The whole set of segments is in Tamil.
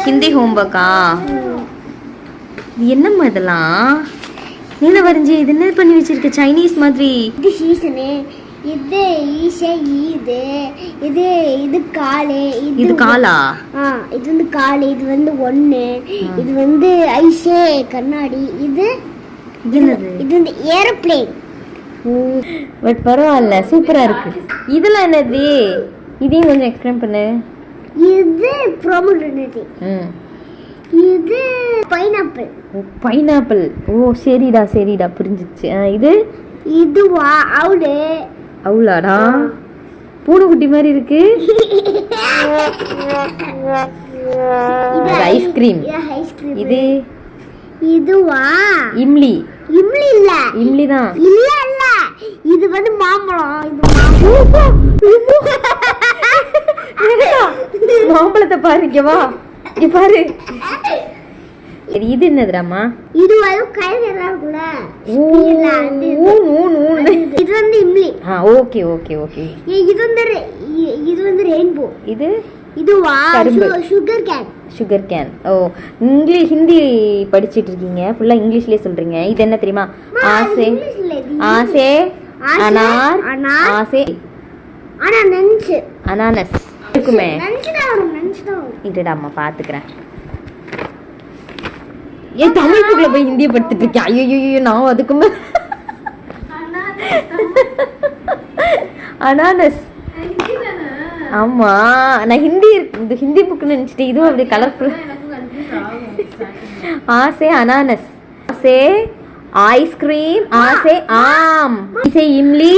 ஹிந்தி ஹோம்ஒர்க்கா? என்னம்மா இதெல்லாம் நீல வரைஞ்சி இது என்ன பண்ணி வச்சிருக்க? சைனீஸ் மாதிரி. இது சீசனு, இது ஈஷே, இது இது காலே, இது காலா? இது வந்து காலே, இது வந்து ஒண்ணு, இது வந்து ஐஷே கண்ணாடி, இது என்னது? இது வந்து ஏரோப்ளேன். பட் பரவாயில்ல, சூப்பரா இருக்கு. இதெல்லாம் என்னது? இதையும் கொஞ்சம் எக்ஸ்பிளைன் பண்ணு. இது ப்ரோமோகிரானேட். இது பைனாப்பிள். பைனாப்பிள். ஓ சரிடா சரிடா, புரிஞ்சிச்சு. இது இதுவா அவுளு. அவுளாடா? பூனைக்குட்டி மாதிரி இருக்கு. இது ஐஸ்கிரீம். இது இதுவா இம்லி. இம்லி இல்ல, இம்லி தான். இல்ல இல்ல, இது வந்து மாம்பழம். இது மாம்பழத்தை பாருங்க, வா இங்க பாரு. இது என்னதுடாமா? இது வந்து கையில இருக்குல. இது வந்து இம்லி. Okay okay okay. இது வந்து ரெயின்போ. இது இதுவா சுகர் கேன். Sugar cane. ஓ இங்கிலீஷ் ஹிந்தி படிச்சிட்டு இருக்கீங்க, ஃபுல்லா இங்கிலீஷ்லயே சொல்றீங்க. இது என்ன தெரியுமா? ஆசே ஆசே அனார் ஆசே அனானஸ். அனானஸ் இருக்குமே. நன்சுதான். இதுடா அம்மா பாத்துக்கிறேன். ஏன் தமிழ் புக்ல போய் ஹிந்தியை படிச்சுட்டு இருக்கேன்? ஐயோ நான் அதுக்குமே அனானஸ். ஆமா நான் ஹிந்தி இது ஹிந்தி புக்னு நினைச்சிட்டு, இதுவும் அப்படி கலர்ஃபுல். ஆசே அனானஸ், ஆசே ஐஸ்கிரீம், ஆசே ஆம், இசை இம்லி,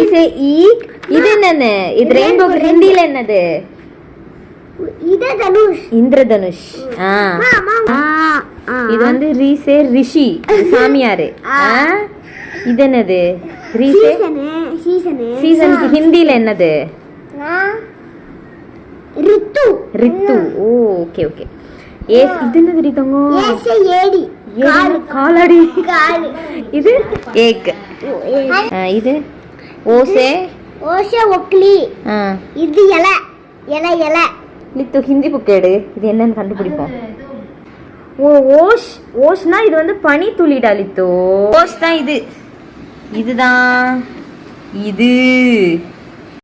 இசை ஈக். இது என்னன்னு? இது ரெயின்போ ஹிந்தில என்னது? இது தனுஷ். இந்திரதனுஷ். இது வந்து ரீசே ரிஷி, சாமியாரு. இது என்னது? ரீசே சீசனுக்கு ஹிந்தில என்னது? ரித்து. ரித்து. ஓ ஓகே ஓகே. ஏஸ் இது என்னது ரிதங்கோ? ஏஸ் ஏடி காலடி. இது ஏக். இது ஓசே ஓசே ஒக்லி. இது இலை இலை இலை. லித்து ஹிந்தி புக் எடு, இது என்னன்னு கண்டுபிடிப்போம். ஓ ஓஷ். ஓஷ்னா இது வந்து பனி துளிடா லித்து. ஓஷ் தான் இது. இதுதான் இது.